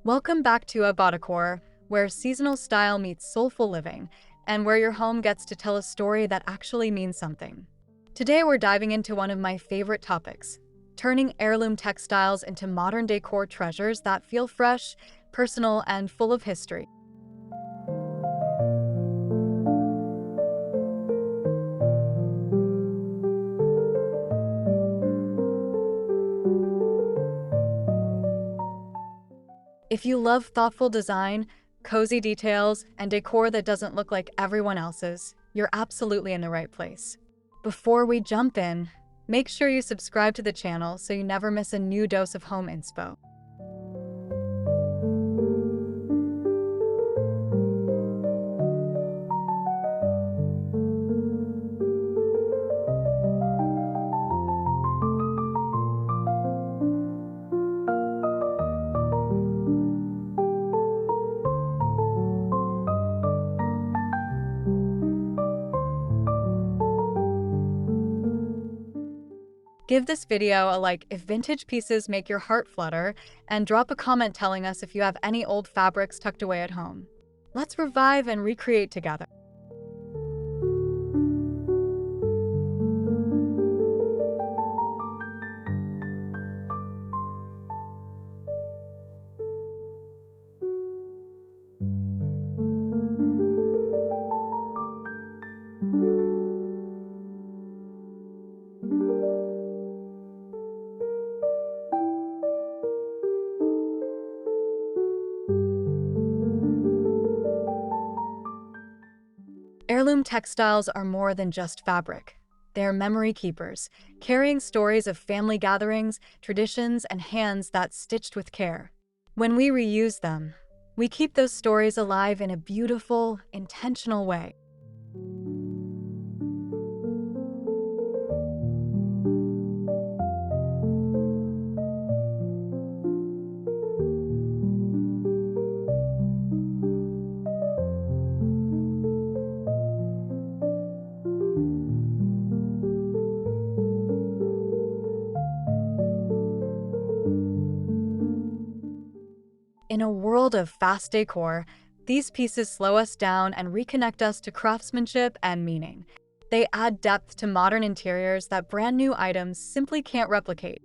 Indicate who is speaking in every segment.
Speaker 1: Welcome back to Abodecor, where seasonal style meets soulful living, and where your home gets to tell a story that actually means something. Today we're diving into one of my favorite topics, turning heirloom textiles into modern decor treasures that feel fresh, personal, and full of history. If you love thoughtful design, cozy details, and decor that doesn't look like everyone else's, you're absolutely in the right place. Before we jump in, make sure you subscribe to the channel so you never miss a new dose of home inspo. Give this video a like if vintage pieces make your heart flutter, and drop a comment telling us if you have any old fabrics tucked away at home. Let's revive and recreate together. Heirloom textiles are more than just fabric. They're memory keepers, carrying stories of family gatherings, traditions, and hands that stitched with care. When we reuse them, we keep those stories alive in a beautiful, intentional way. In a world of fast decor, these pieces slow us down and reconnect us to craftsmanship and meaning. They add depth to modern interiors that brand new items simply can't replicate.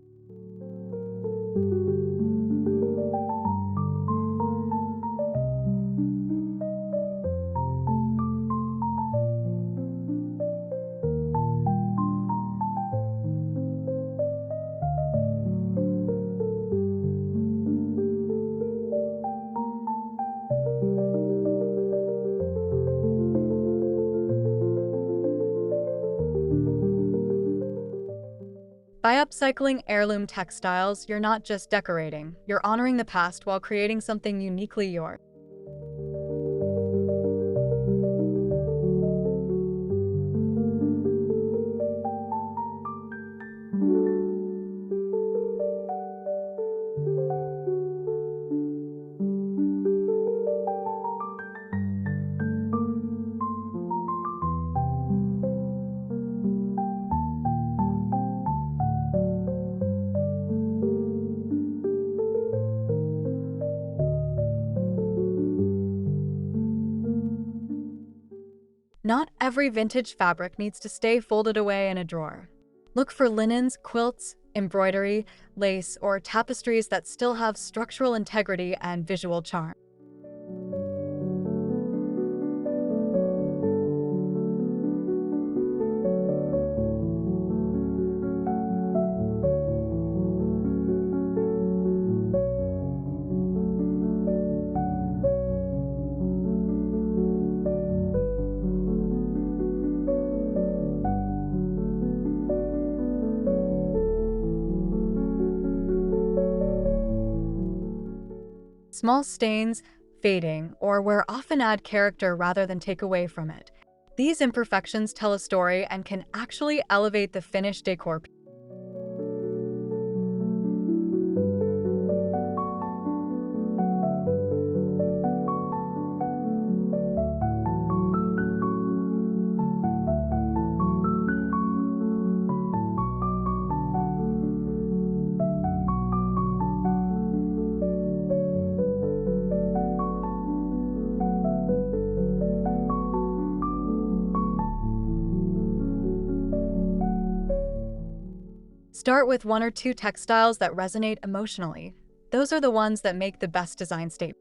Speaker 1: By upcycling heirloom textiles, you're not just decorating, you're honoring the past while creating something uniquely yours. Not every vintage fabric needs to stay folded away in a drawer. Look for linens, quilts, embroidery, lace, or tapestries that still have structural integrity and visual charm. Small stains, fading, or wear often add character rather than take away from it. These imperfections tell a story and can actually elevate the finished decor. Start with one or two textiles that resonate emotionally. Those are the ones that make the best design statement.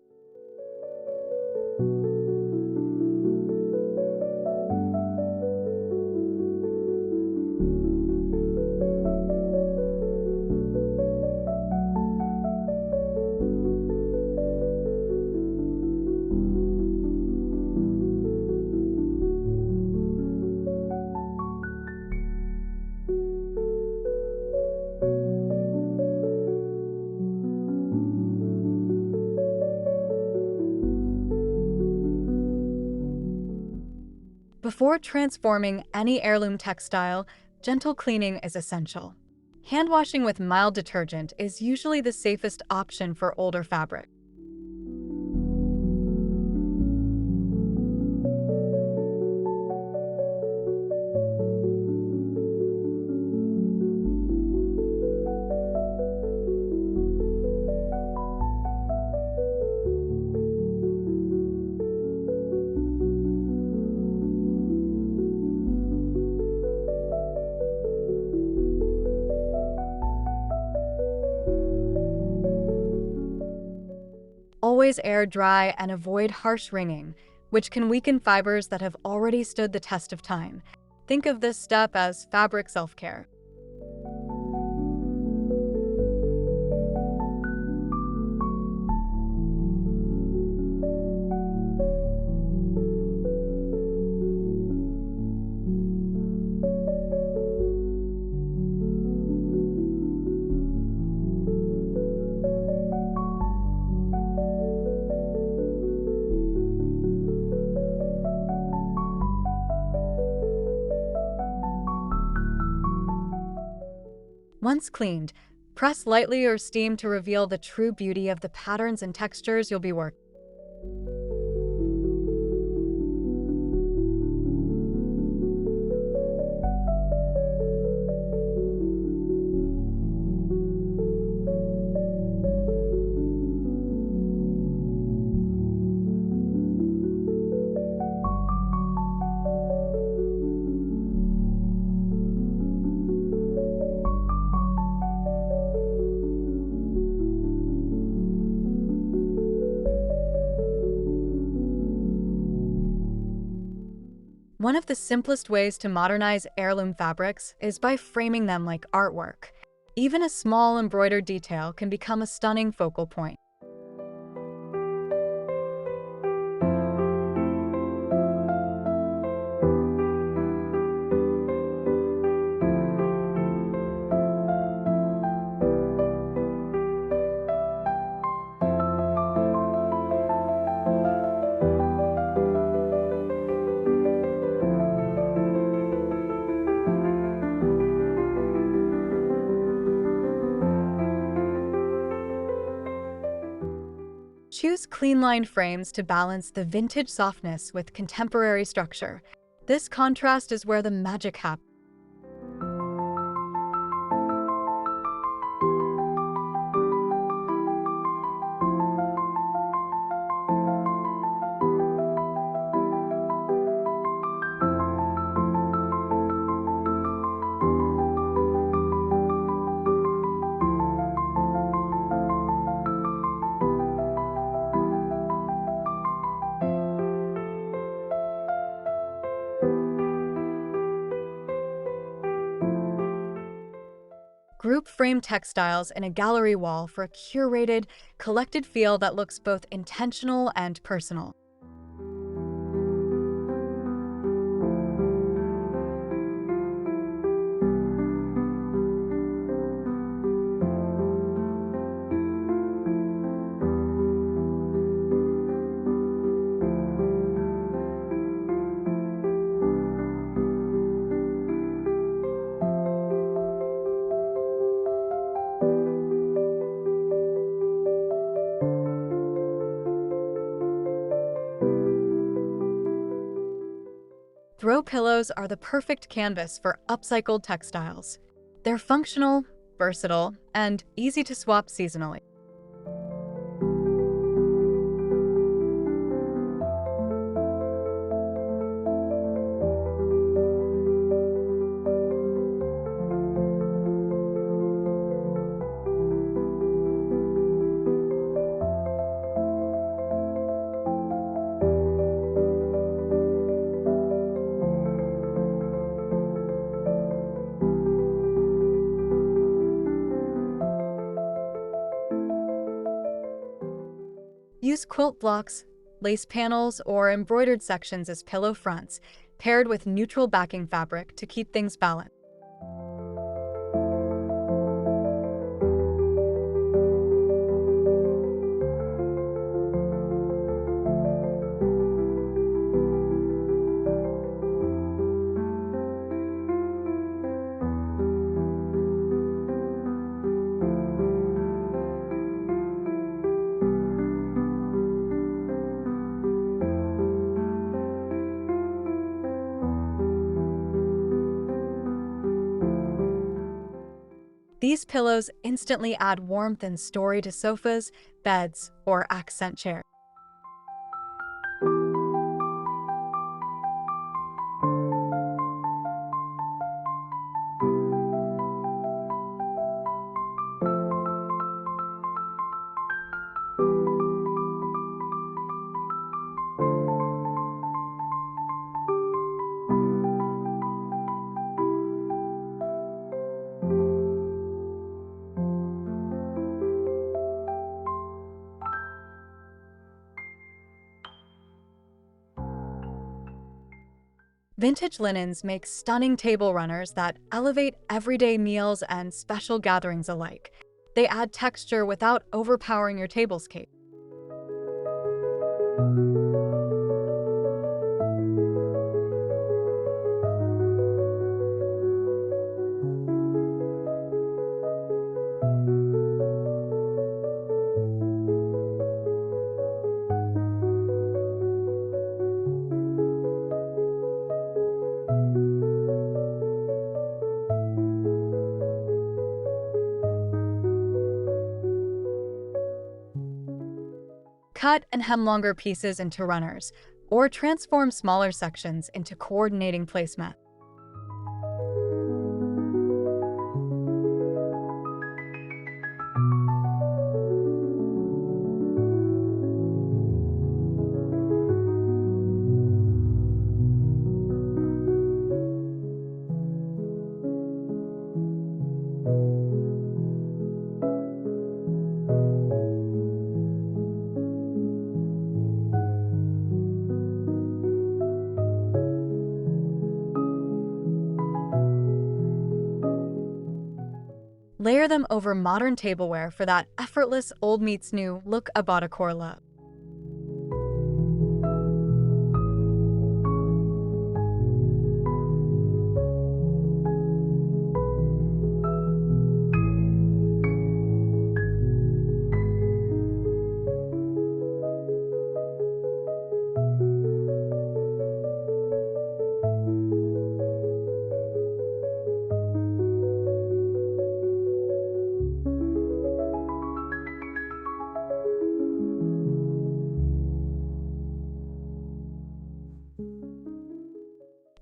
Speaker 1: Before transforming any heirloom textile, gentle cleaning is essential. Hand washing with mild detergent is usually the safest option for older fabric. Always air dry and avoid harsh wringing, which can weaken fibers that have already stood the test of time. Think of this step as fabric self-care. Once cleaned, press lightly or steam to reveal the true beauty of the patterns and textures you'll be working. One of the simplest ways to modernize heirloom fabrics is by framing them like artwork. Even a small embroidered detail can become a stunning focal point. Choose clean-lined frames to balance the vintage softness with contemporary structure. This contrast is where the magic happens. Group frame textiles in a gallery wall for a curated, collected feel that looks both intentional and personal. Throw pillows are the perfect canvas for upcycled textiles. They're functional, versatile, and easy to swap seasonally. Use quilt blocks, lace panels, or embroidered sections as pillow fronts, paired with neutral backing fabric to keep things balanced. These pillows instantly add warmth and story to sofas, beds, or accent chairs. Vintage linens make stunning table runners that elevate everyday meals and special gatherings alike. They add texture without overpowering your tablescape. Cut and hem longer pieces into runners, or transform smaller sections into coordinating placemats. Layer them over modern tableware for that effortless old meets new look Abodecor love.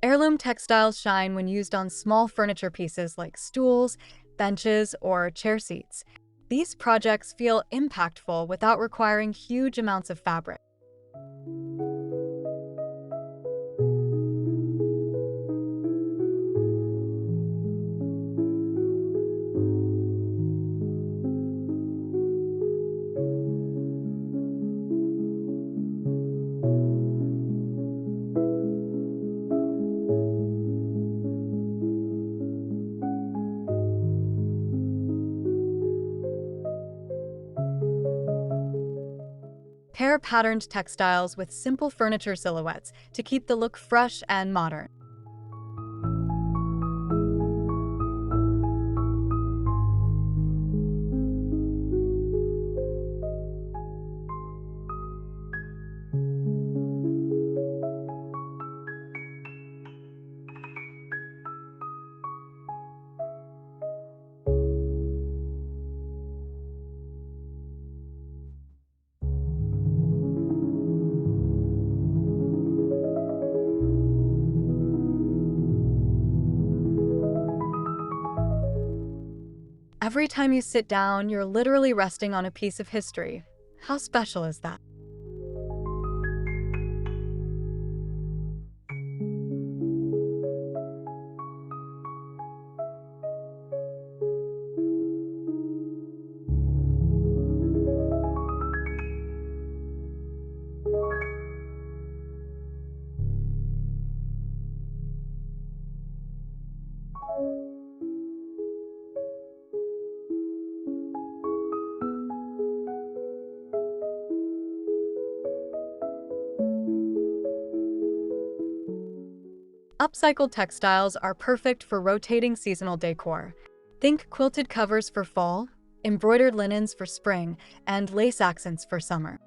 Speaker 1: Heirloom textiles shine when used on small furniture pieces like stools, benches, or chair seats. These projects feel impactful without requiring huge amounts of fabric. Pair patterned textiles with simple furniture silhouettes to keep the look fresh and modern. Every time you sit down, you're literally resting on a piece of history. How special is that? Upcycled textiles are perfect for rotating seasonal decor. Think quilted covers for fall, embroidered linens for spring, and lace accents for summer.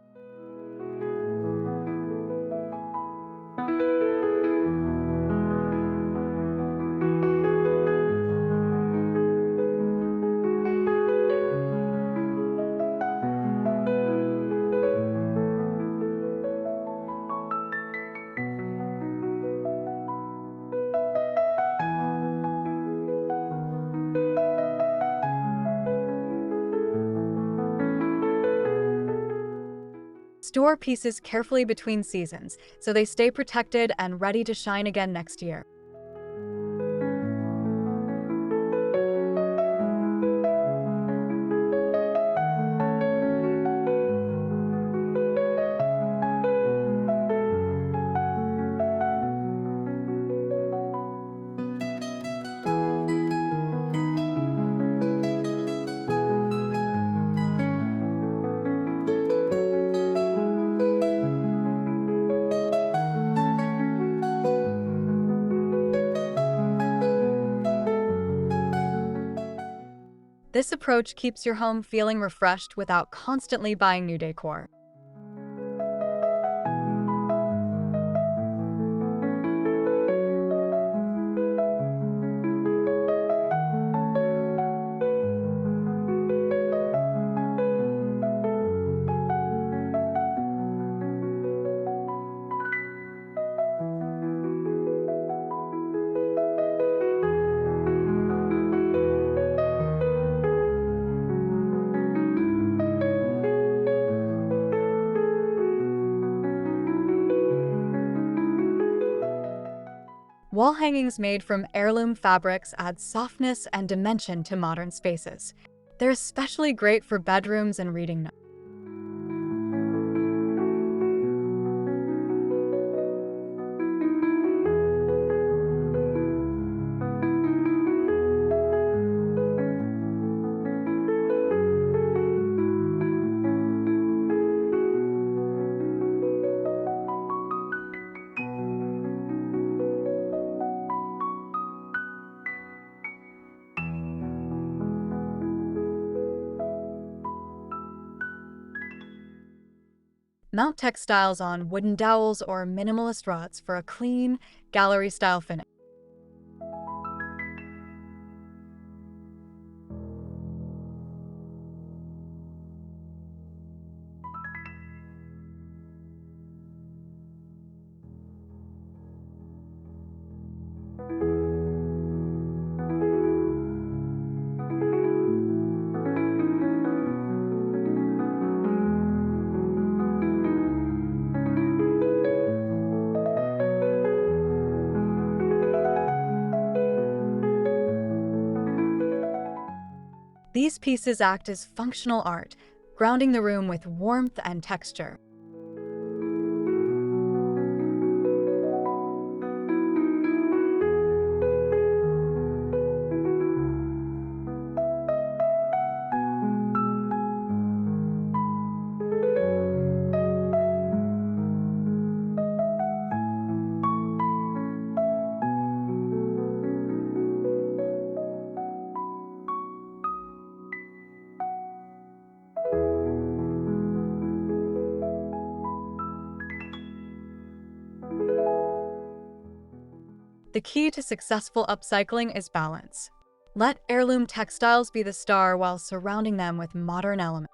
Speaker 1: Store pieces carefully between seasons so they stay protected and ready to shine again next year. This approach keeps your home feeling refreshed without constantly buying new decor. Wall hangings made from heirloom fabrics add softness and dimension to modern spaces. They're especially great for bedrooms and reading nooks. Mount textiles on wooden dowels or minimalist rods for a clean, gallery-style finish. These pieces act as functional art, grounding the room with warmth and texture. The key to successful upcycling is balance. Let heirloom textiles be the star while surrounding them with modern elements.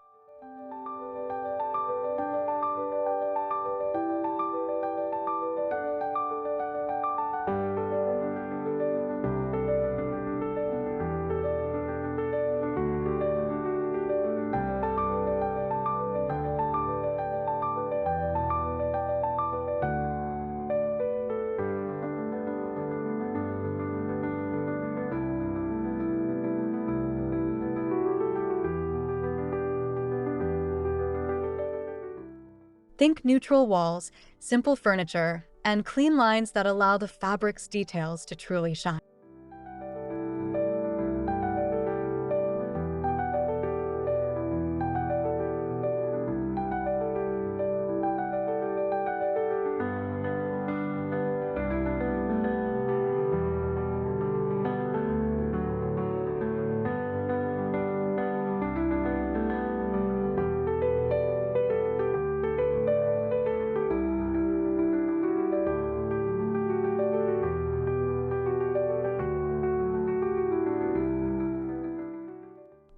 Speaker 1: Think neutral walls, simple furniture, and clean lines that allow the fabric's details to truly shine.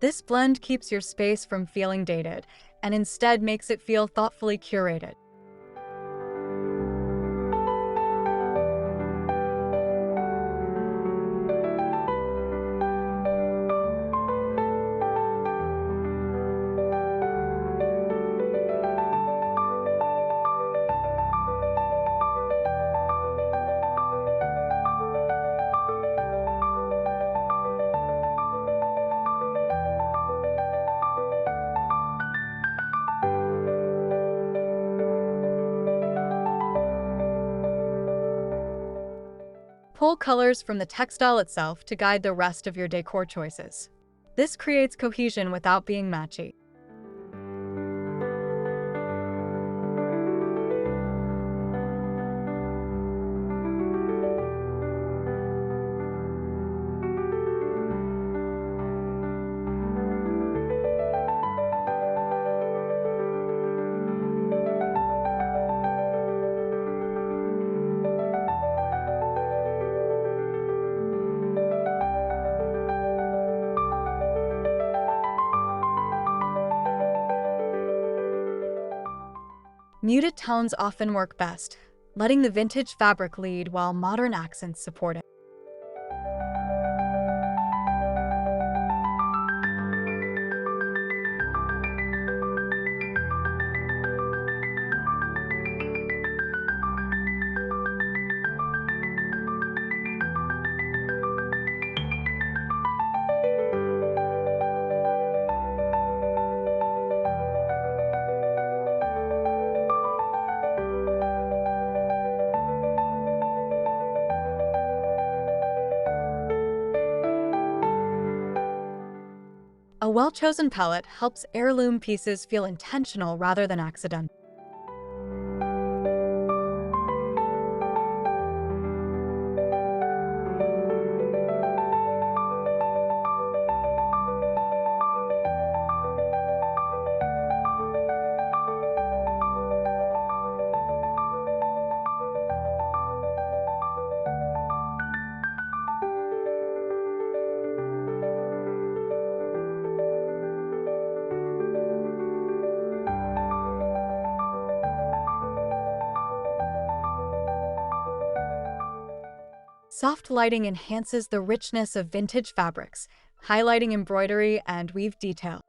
Speaker 1: This blend keeps your space from feeling dated and instead makes it feel thoughtfully curated. Pull colors from the textile itself to guide the rest of your decor choices. This creates cohesion without being matchy. Muted tones often work best, letting the vintage fabric lead while modern accents support it. A well-chosen palette helps heirloom pieces feel intentional rather than accidental. Soft lighting enhances the richness of vintage fabrics, highlighting embroidery and weave detail.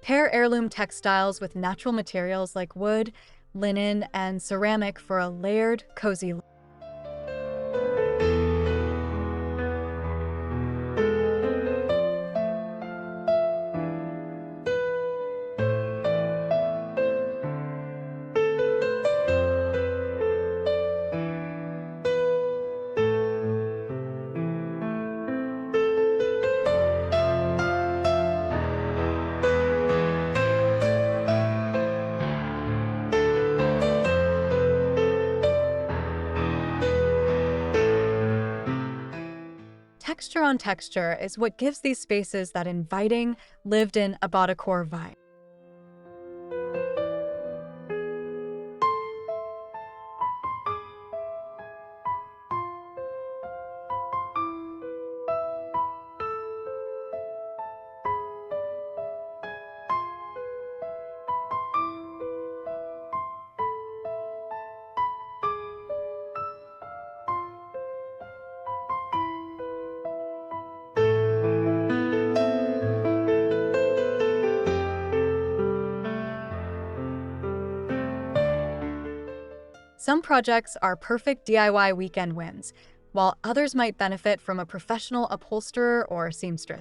Speaker 1: Pair heirloom textiles with natural materials like wood, linen, and ceramic for a layered, cozy look. Texture on texture is what gives these spaces that inviting, lived-in Abodecor vibe. Some projects are perfect DIY weekend wins, while others might benefit from a professional upholsterer or seamstress.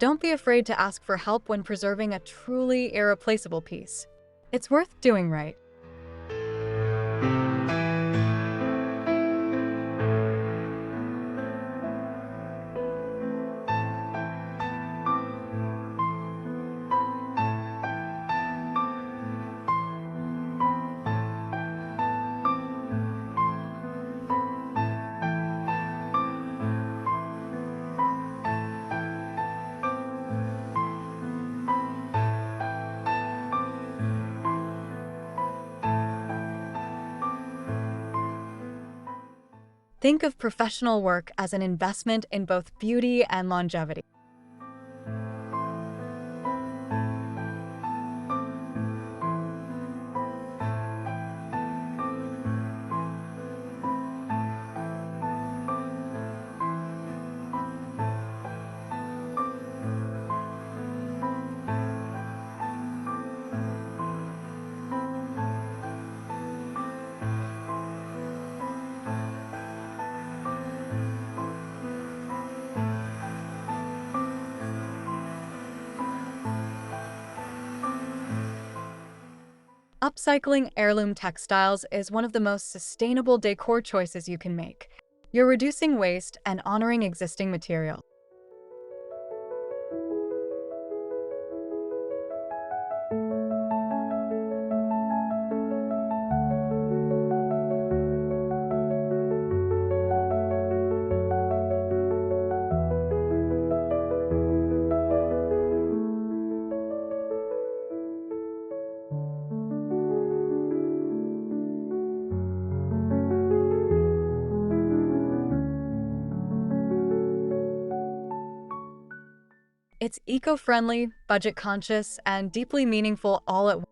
Speaker 1: Don't be afraid to ask for help when preserving a truly irreplaceable piece. It's worth doing right. Think of professional work as an investment in both beauty and longevity. Upcycling heirloom textiles is one of the most sustainable decor choices you can make. You're reducing waste and honoring existing material. It's eco-friendly, budget-conscious, and deeply meaningful all at once.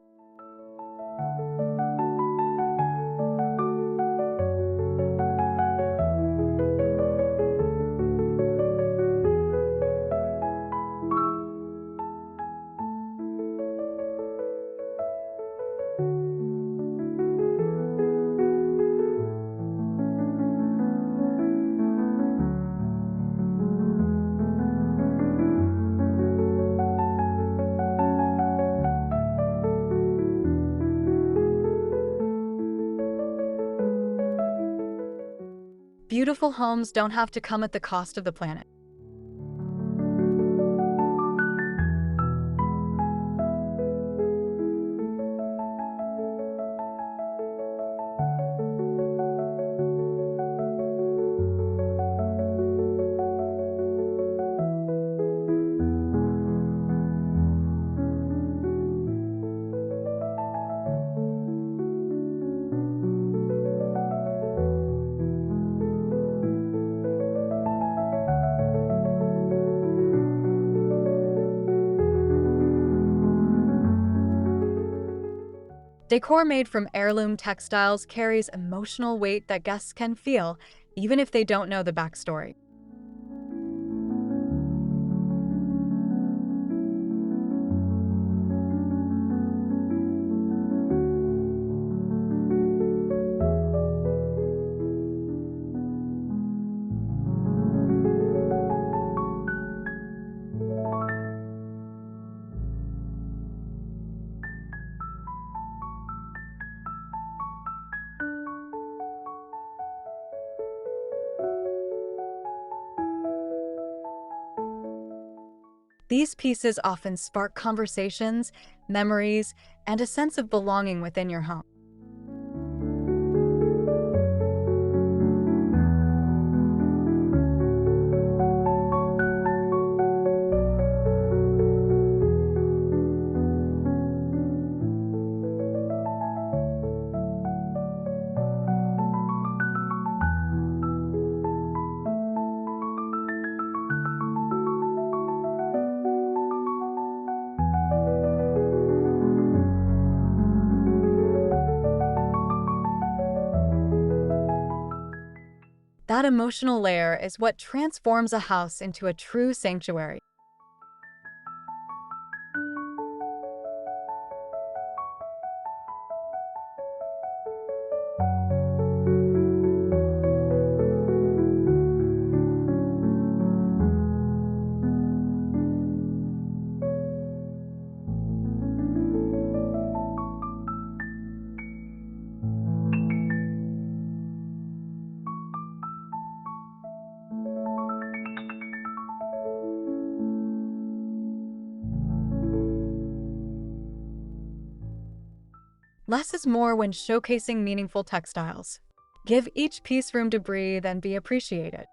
Speaker 1: Beautiful homes don't have to come at the cost of the planet. Decor made from heirloom textiles carries emotional weight that guests can feel, even if they don't know the backstory. These pieces often spark conversations, memories, and a sense of belonging within your home. That emotional layer is what transforms a house into a true sanctuary. Less is more when showcasing meaningful textiles. Give each piece room to breathe and be appreciated.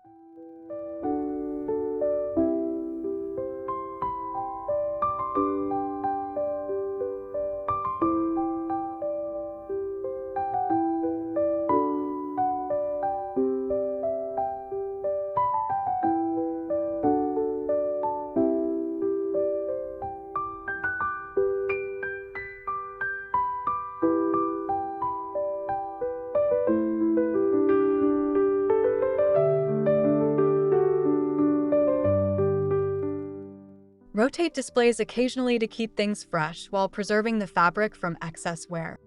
Speaker 1: Rotate displays occasionally to keep things fresh while preserving the fabric from excess wear.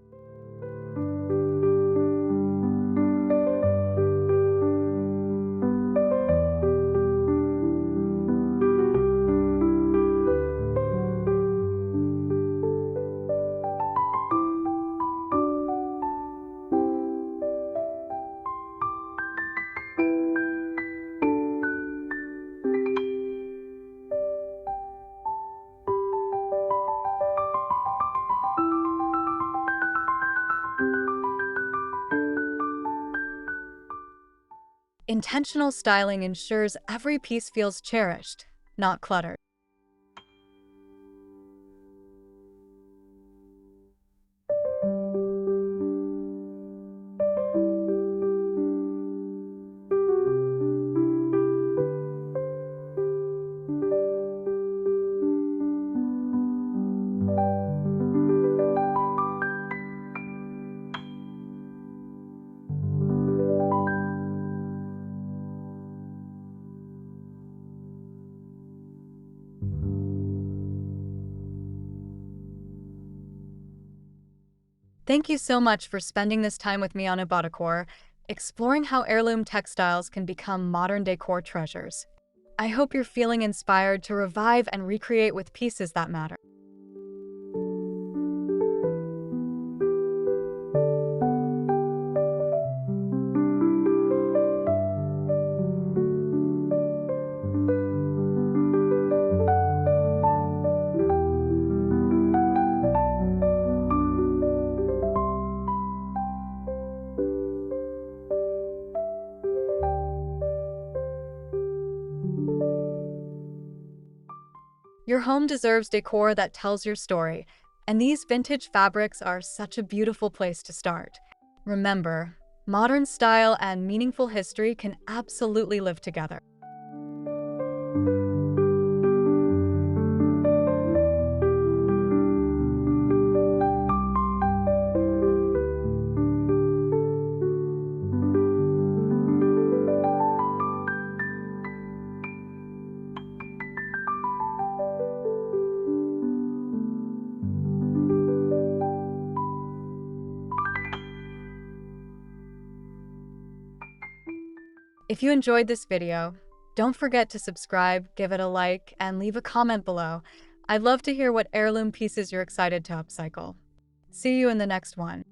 Speaker 1: Intentional styling ensures every piece feels cherished, not cluttered. Thank you so much for spending this time with me on Abodecor, exploring how heirloom textiles can become modern decor treasures. I hope you're feeling inspired to revive and recreate with pieces that matter. Your home deserves decor that tells your story, and these vintage fabrics are such a beautiful place to start. Remember, modern style and meaningful history can absolutely live together. If you enjoyed this video, don't forget to subscribe, give it a like, and leave a comment below. I'd love to hear what heirloom pieces you're excited to upcycle. See you in the next one.